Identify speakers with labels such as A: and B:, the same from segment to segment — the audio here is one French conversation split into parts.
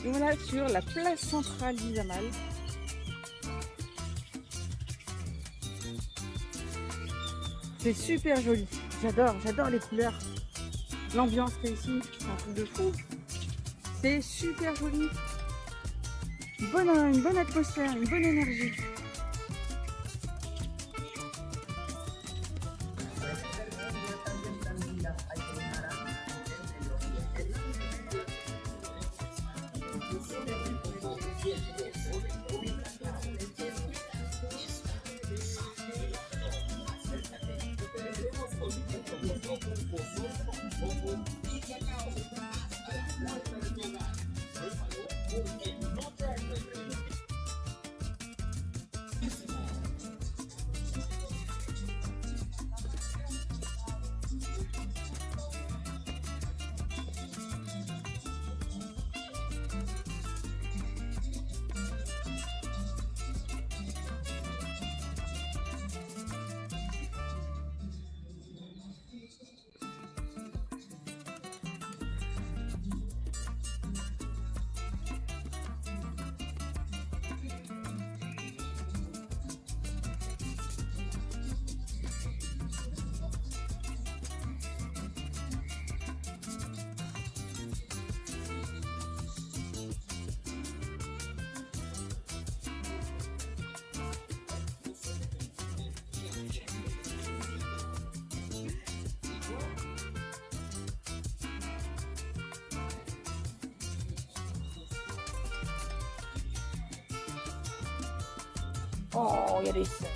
A: Voilà sur la place centrale d'Izamal. C'est super joli. J'adore les couleurs. L'ambiance qu'il y a ici, c'est un truc de fou. C'est super joli. Une bonne atmosphère, une bonne énergie. Oh, il y a des cerfs.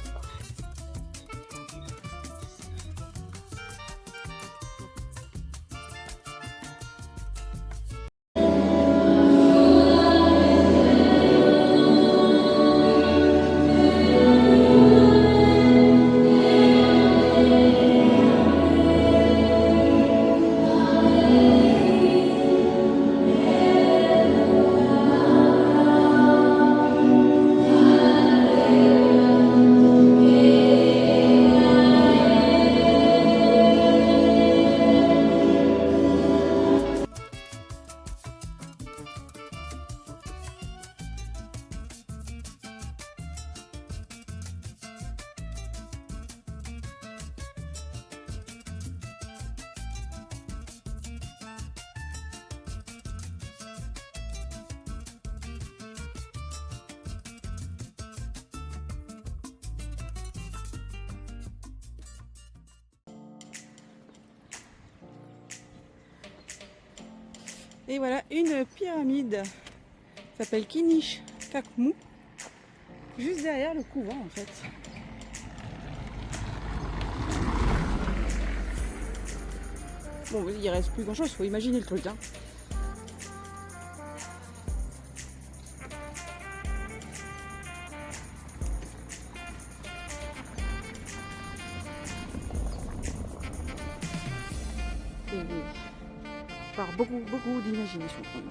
A: Et voilà une pyramide, ça s'appelle Kinish Kakmu, juste derrière le couvent en fait. Bon, il reste plus grand chose, faut imaginer le truc, hein. Par beaucoup d'imagination quand même.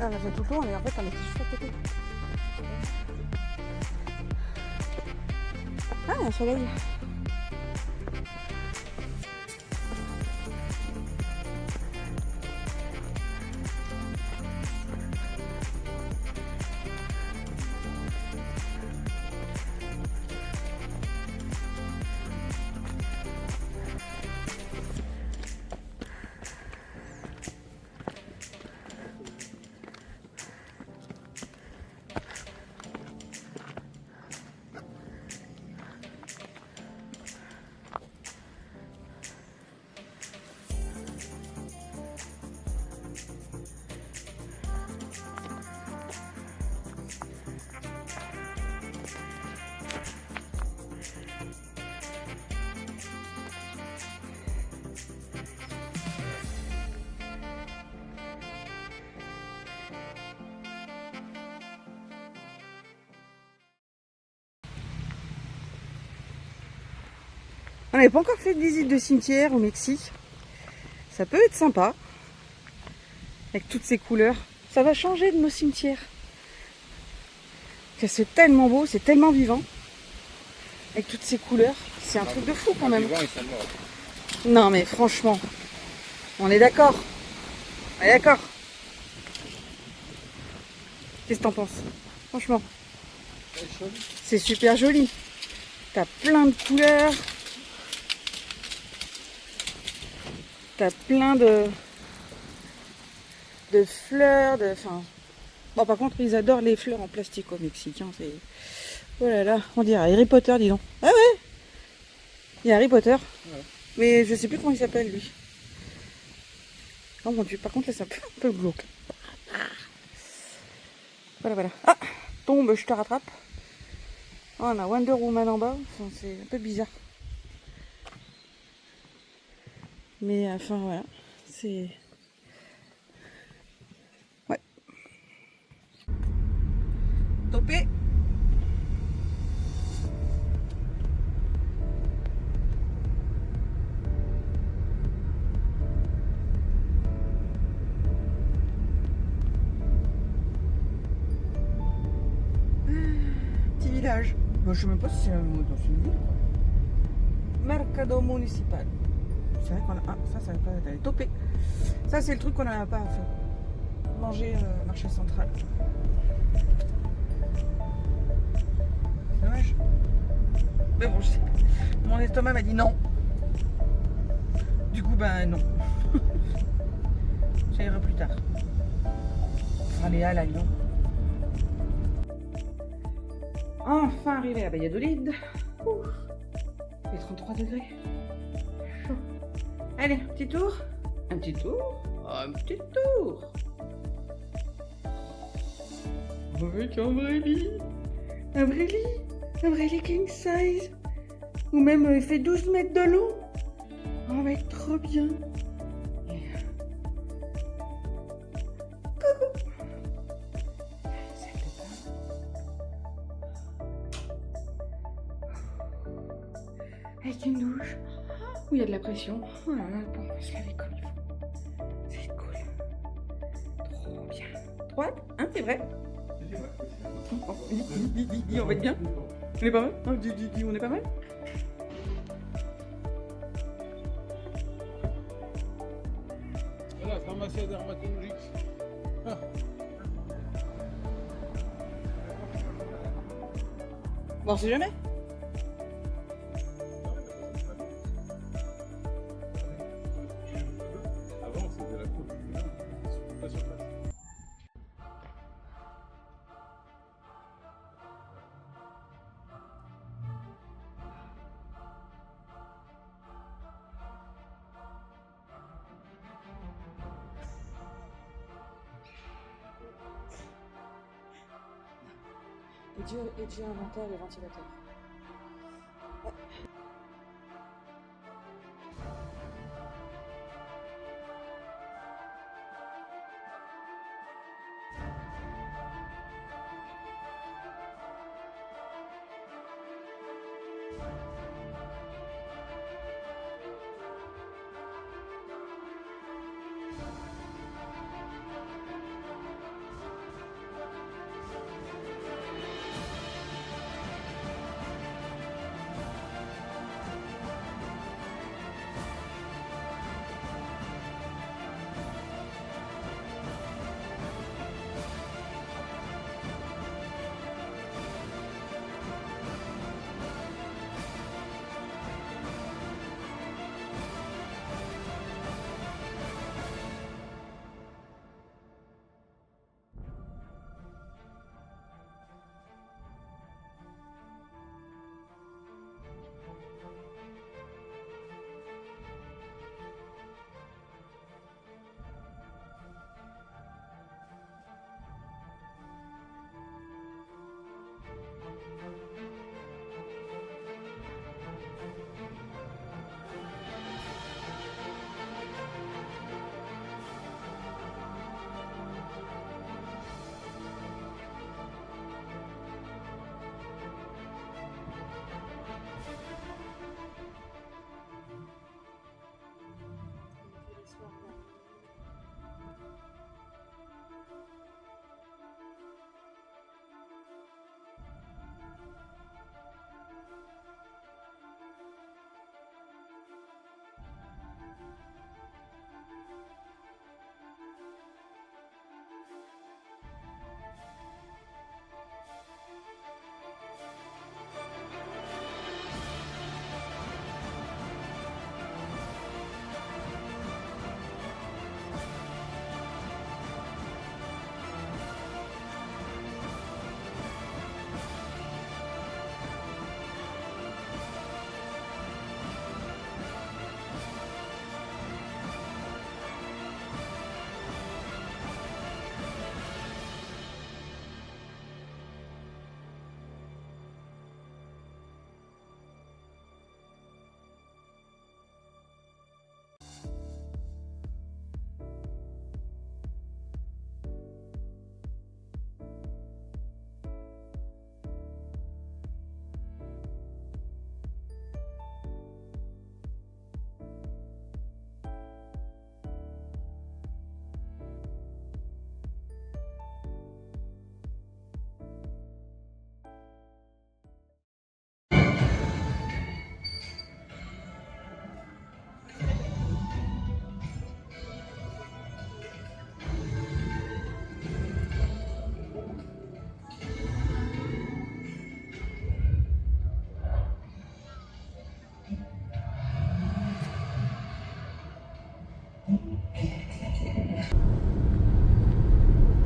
A: Ah, on a fait tout le tour, mais en fait on était juste à côté. Ah, il y a un soleil. On n'avait pas encore fait de visite de cimetière au Mexique. Ça peut être sympa. Avec toutes ces couleurs. Ça va changer de nos cimetières. C'est tellement beau, c'est tellement vivant. Avec toutes ces couleurs. C'est un truc de fou quand même. Non mais franchement, on est d'accord. On est d'accord. Qu'est-ce que t'en penses? Franchement. C'est super joli. T'as plein de couleurs. T'as plein de fleurs. Enfin... Bon, par contre, ils adorent les fleurs en plastique au Mexique. Hein, c'est... Oh là là, on dirait Harry Potter, dis donc. Ah ouais, il y a Harry Potter. Ouais. Mais je sais plus comment il s'appelle, lui. Oh mon Dieu, par contre, là, c'est un peu glauque. Voilà, voilà. Ah, tombe, je te rattrape. Oh, on a Wonder Woman en bas. Enfin, c'est un peu bizarre. Mais enfin, voilà. C'est... Ouais. Topé. Petit village. Bon, je sais même pas si c'est dans une ville, quoi. Mercado municipal. C'est vrai qu'on a... Ah, ça va pas être topé. Ça, c'est le truc qu'on n'a pas fait. Manger marché central. C'est dommage. Mais bon, je sais. Mon estomac m'a dit non. Du coup, ben non. Ça ira plus tard. Allez, à Lyon. Enfin arrivé à Valladolid. Il fait 33 degrés. Chaud. Allez, un petit tour. Un petit tour. Un petit tour. Avec un vrai lit. Un vrai lit. Un vrai lit king size. Ou même il fait 12 mètres de long. On va être trop bien. Avec une douche où il y a de la pression. Oh là là, bon, on va se laver comme il faut. C'est cool. Trop bien. Trop hâte, hein, c'est vrai? Oh, dis, on va être bien. On est pas mal? Oh, dis, on est pas mal?
B: Voilà, pharmacie dermatologique. Ah.
A: Bon, on sait jamais.
B: Avant, c'était la cour. Pas sur place.
A: Et Dieu inventa le ventilateur. Ouais.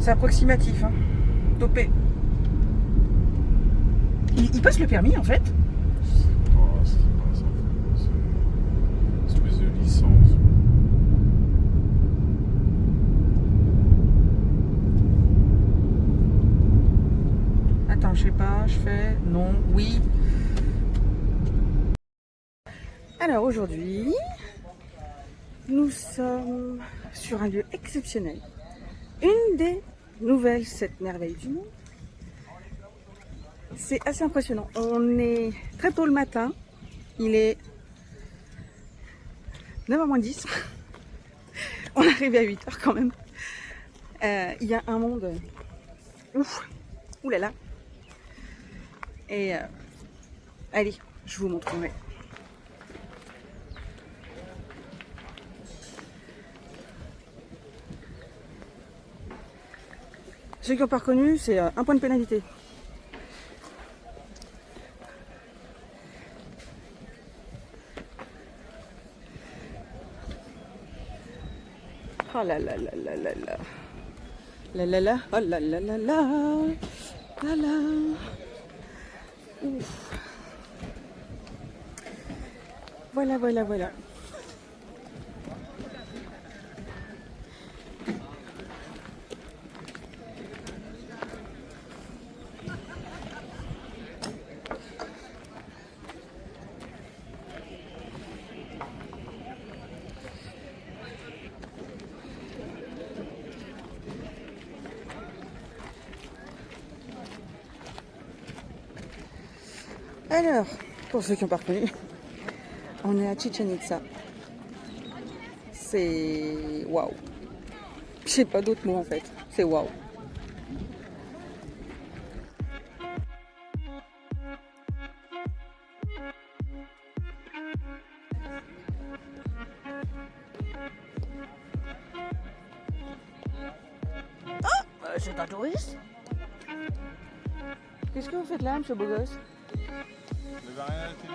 A: C'est approximatif, hein. Topé. Il passe le permis en fait.
B: C'est pas ça. C'est une espèce de licence.
A: Attends, je sais pas, je fais non, oui. Alors aujourd'hui, nous sommes sur un lieu exceptionnel. Une des nouvelles 7 merveilles du monde. C'est assez impressionnant. On est très tôt le matin. Il est 9h moins 10. On est arrivé à 8h quand même. Il y a un monde. Ouf. Ouh là là. Et allez, je vous montrerai. Ceux qui n'ont pas reconnu, c'est un point de pénalité. Oh là là là là là là. La la la, oh là là là là. La la. Ouf. Voilà, voilà, voilà. Alors, pour ceux qui n'ont pas reconnu, on est à Chichen Itza. C'est waouh. Je sais pas d'autres mots en fait. C'est waouh. C'est un touriste? Qu'est-ce que vous faites là, monsieur beau gosse?
B: Ne va rien à la télé.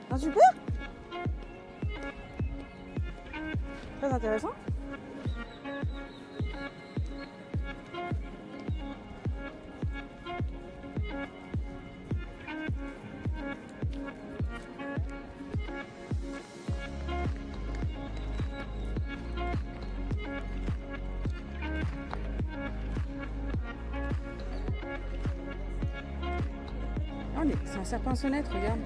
A: Ah super! Très intéressant. Oh, c'est un serpent sonnette, regarde.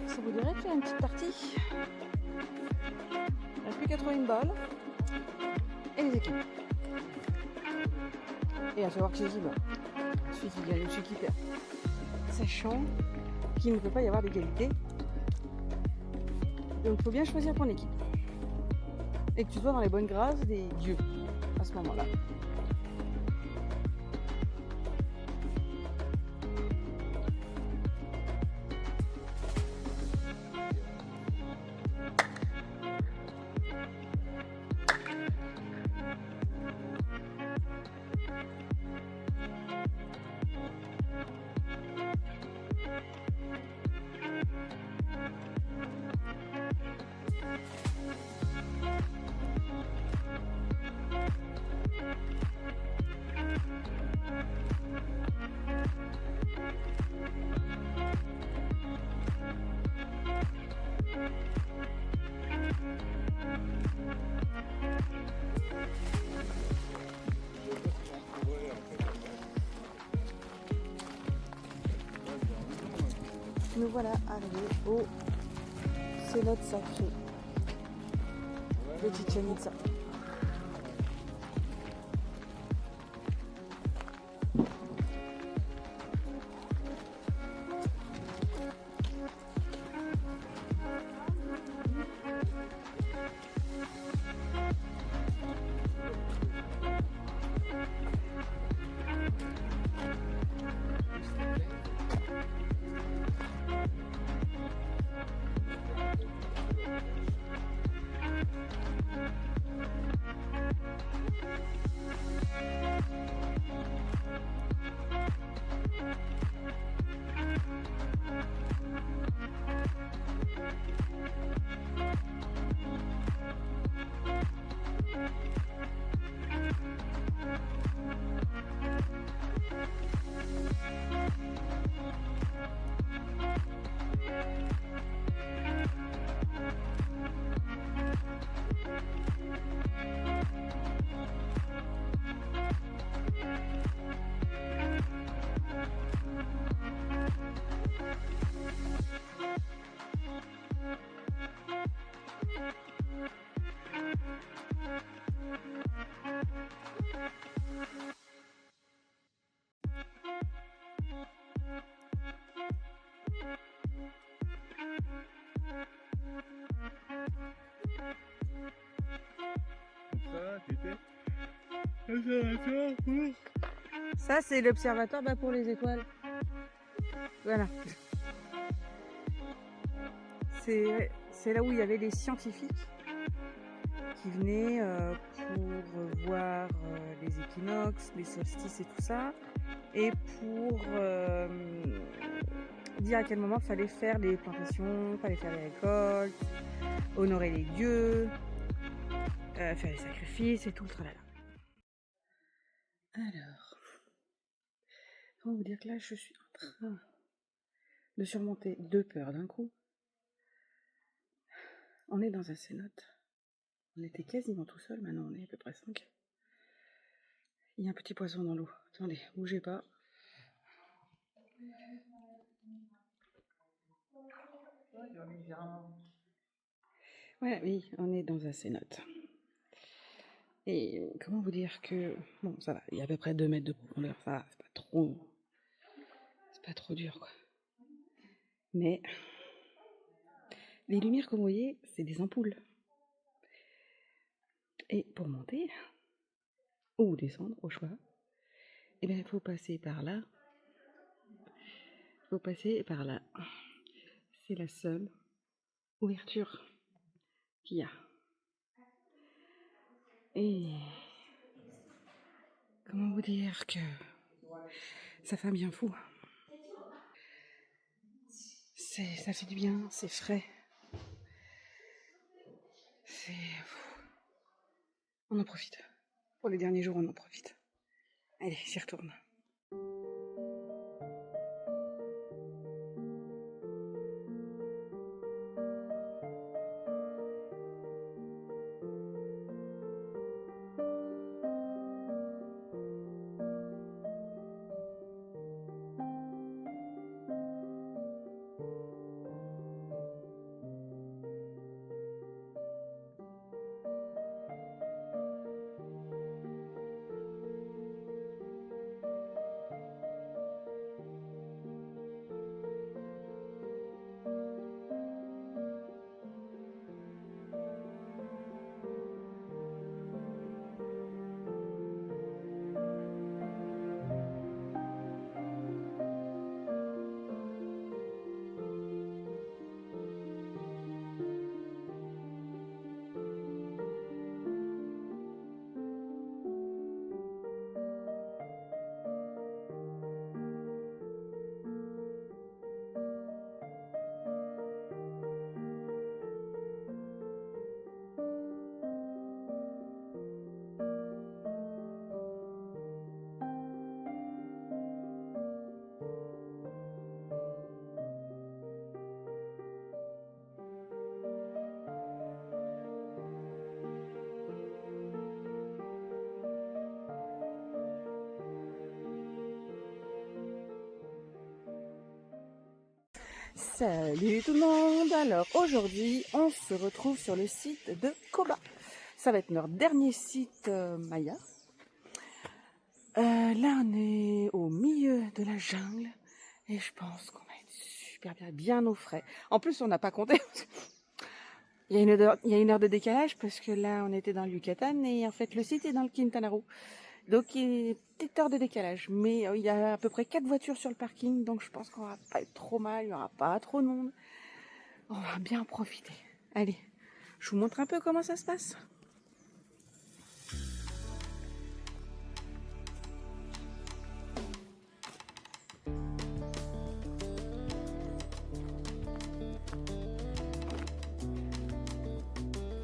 A: Ça vous dirait de faire une petite partie? Il ne reste plus qu'à trouver une balle et les équipes. Et à savoir que c'est qui, celui qui gagne ou celui qui perd. Sachant qu'il ne peut pas y avoir d'égalité. Donc il faut bien choisir ton équipe. Et que tu sois dans les bonnes grâces des dieux à ce moment-là. Nous voilà arrivés au cénote sacré de Chichen Itza. Ça, c'est l'observatoire pour les étoiles. Voilà. C'est là où il y avait les scientifiques qui venaient pour voir les équinoxes, les solstices et tout ça, et pour dire à quel moment il fallait faire les plantations, il fallait faire les récoltes, honorer les dieux, faire les sacrifices et tout le tralala. Alors, comment vous dire que là, je suis en train de surmonter 2 peurs d'un coup. On est dans un cénote. On était quasiment tout seul, maintenant on est à peu près 5. Il y a un petit poisson dans l'eau. Attendez, bougez pas. Ouais, oui, on est dans un cénote. Et comment vous dire que... Bon, ça va, il y a à peu près 2 mètres de profondeur, ça va, c'est pas trop dur, quoi. Mais les lumières que vous voyez, c'est des ampoules. Et pour monter, ou descendre, au choix, eh bien, il faut passer par là. Il faut passer par là. C'est la seule ouverture qu'il y a. Et comment vous dire que ça fait un bien fou. Ça fait du bien, c'est frais. On en profite. Pour les derniers jours, on en profite. Allez, j'y retourne. Salut tout le monde. Alors aujourd'hui on se retrouve sur le site de Coba. Ça va être notre dernier site Maya. Là on est au milieu de la jungle et je pense qu'on va être super bien au frais. En plus on n'a pas compté. Il y a une heure de décalage parce que là on était dans le Yucatan et en fait le site est dans le Quintana Roo. Donc il y a une petite heure de décalage, mais il y a à peu près 4 voitures sur le parking, donc je pense qu'on va pas être trop mal, il n'y aura pas trop de monde. On va bien profiter. Allez, je vous montre un peu comment ça se passe.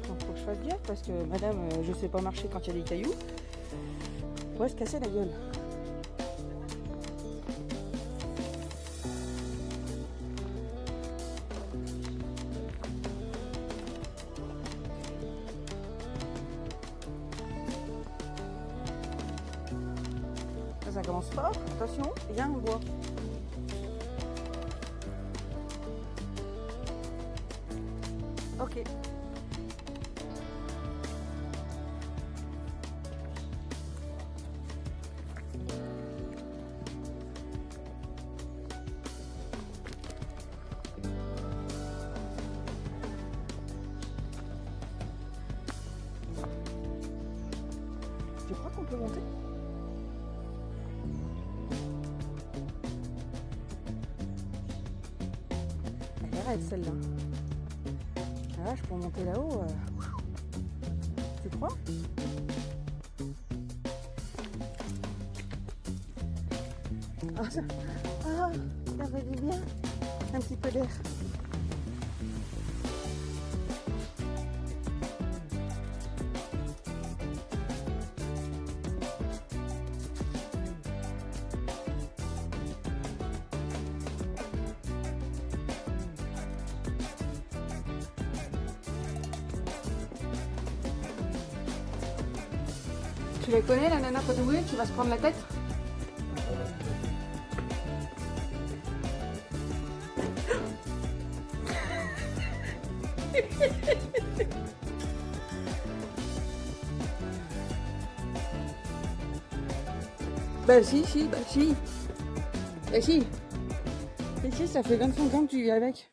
A: Donc faut que je fasse gaffe parce que madame, je sais pas marcher quand il y a des cailloux. On pourrait se casser la gueule. Ça commence fort, attention, il y a un bois. Ok. Tu crois qu'on peut monter ? raide celle-là. Ah, vache, pour monter là-haut, tu crois? Ah, ça fait du bien. Un petit peu d'air. Tu les connais, la nana Podoué qui va se prendre la tête? Bah si, bah si. Bah si. Et si, ça fait 25 ans que tu vis avec.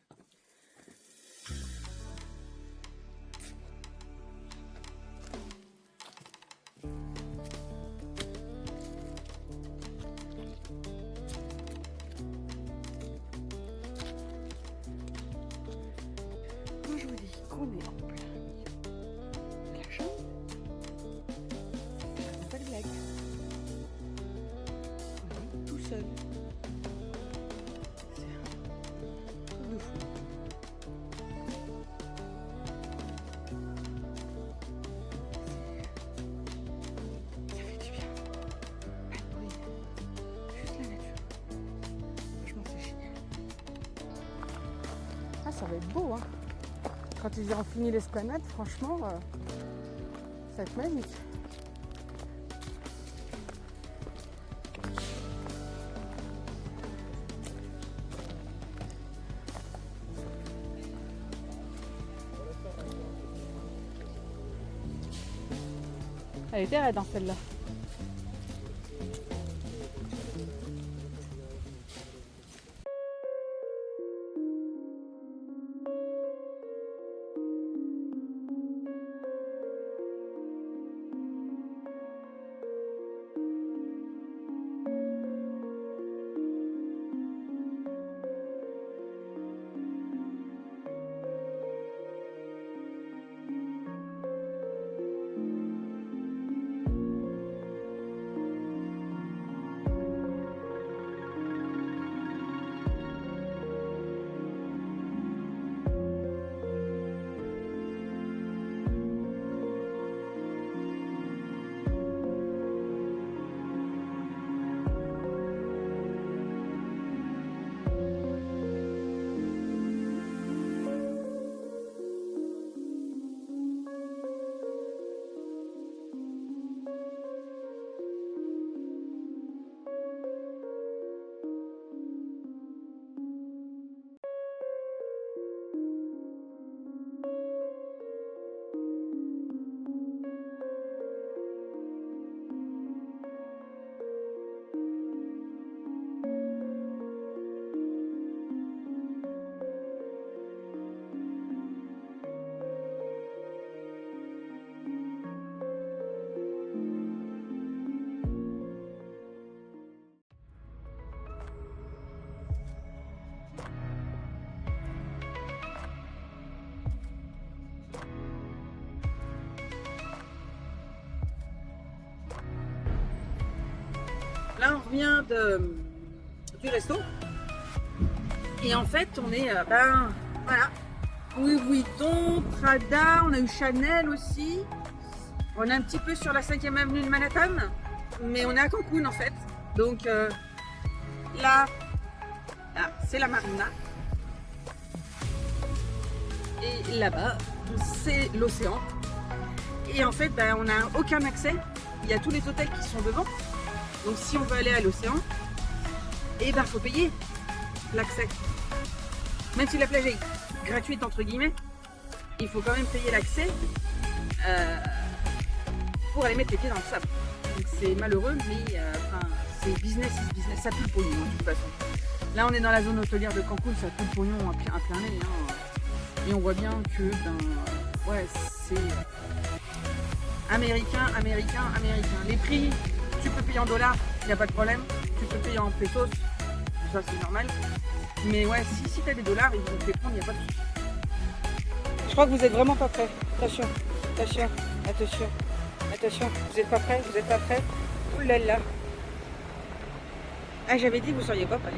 A: Moi je vous dis qu'on est en plein milieu de la chambre. C'est pas de blague. On est tout seul. C'est un truc de fou. Ça fait du bien. Pas de bruit. Juste la nature. Franchement c'est génial. Ah ça va être beau hein. Quand ils auront fini l'esplanade, franchement, ça va être magique. Elle était raide dans celle-là. Là, on revient du resto. Et en fait, on est, voilà. Louis Vuitton, Prada, on a eu Chanel aussi. On est un petit peu sur la 5e avenue de Manhattan. Mais on est à Cancun en fait. Donc là, c'est la marina. Et là-bas, c'est l'océan. Et en fait, on n'a aucun accès. Il y a tous les hôtels qui sont devant. Donc si on veut aller à l'océan, et faut payer l'accès. Même si la plage est gratuite entre guillemets, il faut quand même payer l'accès pour aller mettre les pieds dans le sable. Donc c'est malheureux, mais c'est business is business. Ça pue le pognon de toute façon. Là on est dans la zone hôtelière de Cancun, ça pue le pognon à plein nez. Et on voit bien que c'est américain. Les prix, tu peux payer en dollars, il n'y a pas de problème. Tu peux payer en pesos, ça c'est normal. Mais ouais, si t'as des dollars, ils vont te les prendre, il n'y a pas de souci. Je crois que vous êtes vraiment pas prêts. Attention, attention, attention, attention. Vous êtes pas prêts? Vous êtes pas prêts? Ouh là là. Ah, j'avais dit que vous seriez pas prêts.